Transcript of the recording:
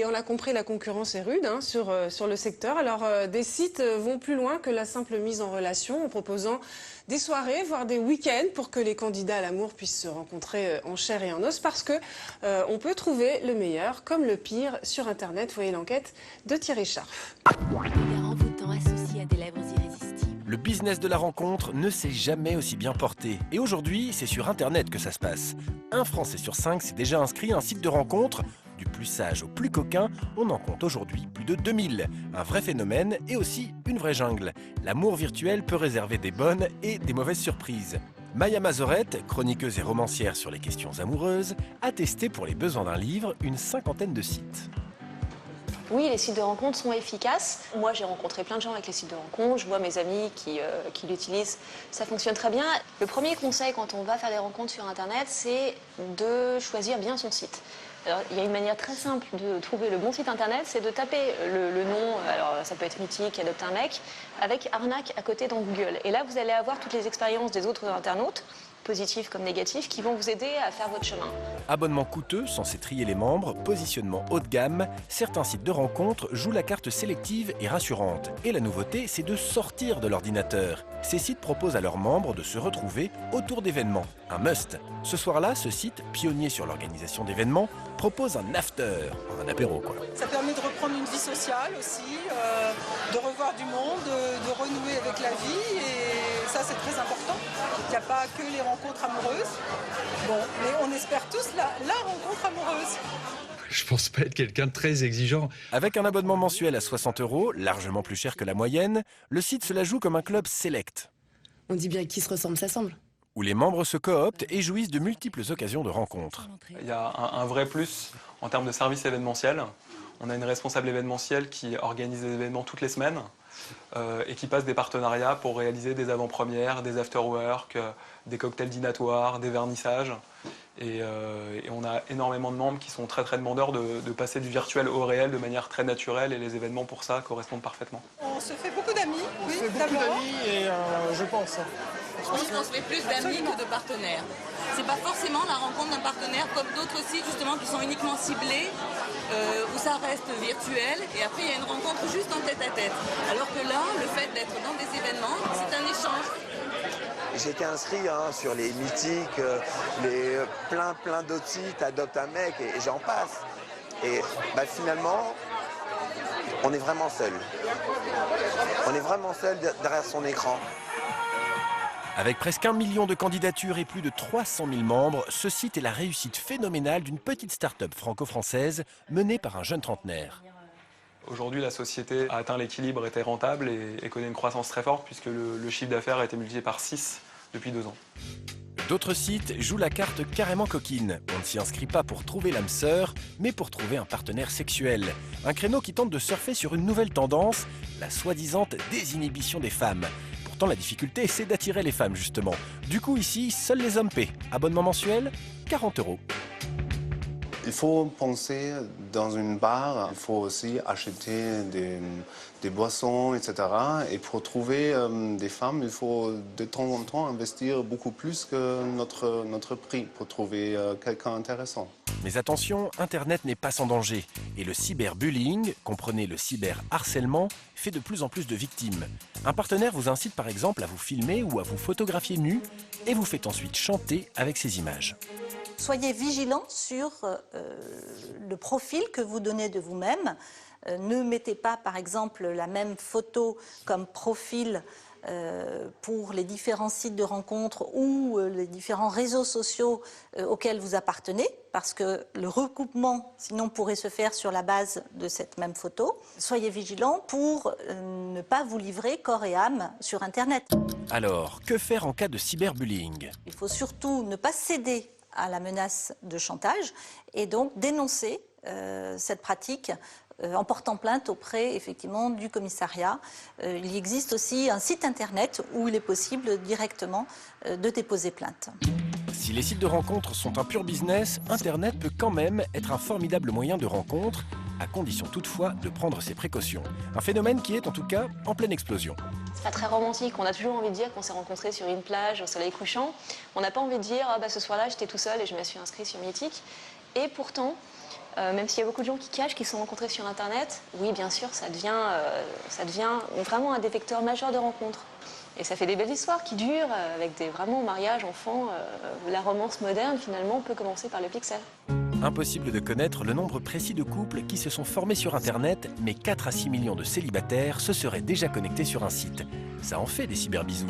Et on l'a compris, la concurrence est rude sur le secteur. Alors des sites vont plus loin que la simple mise en relation en proposant des soirées, voire des week-ends pour que les candidats à l'amour puissent se rencontrer en chair et en os parce que on peut trouver le meilleur comme le pire sur Internet. Voyez l'enquête de Thierry Scharf. Les envoûtants associés à des lèvres irrésistibles. Le business de la rencontre ne s'est jamais aussi bien porté. Et aujourd'hui, c'est sur Internet que ça se passe. Un Français sur 5 s'est déjà inscrit à un site de rencontre. Du plus sage au plus coquin, on en compte aujourd'hui plus de 2000. Un vrai phénomène et aussi une vraie jungle. L'amour virtuel peut réserver des bonnes et des mauvaises surprises. Maya Mazorette, chroniqueuse et romancière sur les questions amoureuses, a testé pour les besoins d'un livre une 50aine de sites. Oui, les sites de rencontres sont efficaces. Moi, j'ai rencontré plein de gens avec les sites de rencontres. Je vois mes amis qui l'utilisent. Ça fonctionne très bien. Le premier conseil quand on va faire des rencontres sur Internet, c'est de choisir bien son site. Alors, il y a une manière très simple de trouver le bon site Internet, c'est de taper le nom, alors ça peut être Mythique, Adopte un mec, avec arnaque à côté dans Google. Et là, vous allez avoir toutes les expériences des autres internautes, positifs comme négatifs, qui vont vous aider à faire votre chemin. Abonnement coûteux, censé trier les membres, positionnement haut de gamme, certains sites de rencontres jouent la carte sélective et rassurante. Et la nouveauté, c'est de sortir de l'ordinateur. Ces sites proposent à leurs membres de se retrouver autour d'événements. Un must. Ce soir-là, ce site, pionnier sur l'organisation d'événements, propose un after, un apéro quoi. Ça permet de reprendre une vie sociale aussi, de revoir du monde, de renouer avec la vie et ça c'est très important. Il n'y a pas que les rencontres amoureuses. Bon, mais on espère tous la rencontre amoureuse. Je pense pas être quelqu'un de très exigeant. Avec un abonnement mensuel à 60 €, largement plus cher que la moyenne, le site se la joue comme un club select. On dit bien qui se ressemble s'assemble. Où les membres se cooptent et jouissent de multiples occasions de rencontres. Il y a un vrai plus en termes de service événementiel. On a une responsable événementielle qui organise des événements toutes les semaines et qui passe des partenariats pour réaliser des avant-premières, des after-work, des cocktails dînatoires, des vernissages. Et on a énormément de membres qui sont très demandeurs de passer du virtuel au réel de manière très naturelle et les événements pour ça correspondent parfaitement. On se fait beaucoup d'amis, oui, beaucoup d'amis et je pense. Je pense qu'on se fait plus d'amis que de partenaires. C'est pas forcément la rencontre d'un partenaire comme d'autres sites justement qui sont uniquement ciblés, où ça reste virtuel et après il y a une rencontre juste en tête-à-tête. Alors que là, le fait d'être dans des événements, c'est un échange. J'ai été inscrit sur les Mythiques, plein d'autres sites, Adopte un mec et j'en passe. Et finalement, on est vraiment seul. On est vraiment seul derrière son écran. Avec presque 1 million de candidatures et plus de 300 000 membres, ce site est la réussite phénoménale d'une petite start-up franco-française menée par un jeune trentenaire. Aujourd'hui, la société a atteint l'équilibre, était rentable et connaît une croissance très forte puisque le chiffre d'affaires a été multiplié par 6 depuis 2 ans. D'autres sites jouent la carte carrément coquine. On ne s'y inscrit pas pour trouver l'âme sœur, mais pour trouver un partenaire sexuel. Un créneau qui tente de surfer sur une nouvelle tendance, la soi-disante désinhibition des femmes. Pourtant, la difficulté, c'est d'attirer les femmes, justement. Du coup, ici, seuls les hommes paient. Abonnement mensuel, 40 €. Il faut penser dans une bar, il faut aussi acheter des boissons, etc. Et pour trouver des femmes, il faut de temps en temps investir beaucoup plus que notre prix pour trouver quelqu'un intéressant. Mais attention, Internet n'est pas sans danger. Et le cyberbullying, comprenez le cyberharcèlement, fait de plus en plus de victimes. Un partenaire vous incite par exemple à vous filmer ou à vous photographier nu et vous fait ensuite chanter avec ces images. Soyez vigilants sur le profil que vous donnez de vous-même. Ne mettez pas, par exemple, la même photo comme profil pour les différents sites de rencontres ou les différents réseaux sociaux auxquels vous appartenez, parce que le recoupement, sinon, pourrait se faire sur la base de cette même photo. Soyez vigilants pour ne pas vous livrer corps et âme sur Internet. Alors, que faire en cas de cyberbullying? Il faut surtout ne pas céder à la menace de chantage et donc dénoncer cette pratique en portant plainte auprès effectivement du commissariat. Il existe aussi un site internet où il est possible directement de déposer plainte. Si les sites de rencontres sont un pur business, Internet peut quand même être un formidable moyen de rencontre, à condition toutefois de prendre ses précautions. Un phénomène qui est en tout cas en pleine explosion. C'est pas très romantique, on a toujours envie de dire qu'on s'est rencontrés sur une plage au soleil couchant. On n'a pas envie de dire ce soir-là j'étais tout seul et je me suis inscrit sur Mythique. Et pourtant, Même s'il y a beaucoup de gens qui cachent, qui se sont rencontrés sur Internet, oui, bien sûr, ça devient vraiment un des vecteurs majeurs de rencontres. Et ça fait des belles histoires qui durent, avec des vraiment mariages, enfants. La romance moderne, finalement, peut commencer par le pixel. Impossible de connaître le nombre précis de couples qui se sont formés sur Internet, mais 4 à 6 millions de célibataires se seraient déjà connectés sur un site. Ça en fait des cyberbisous.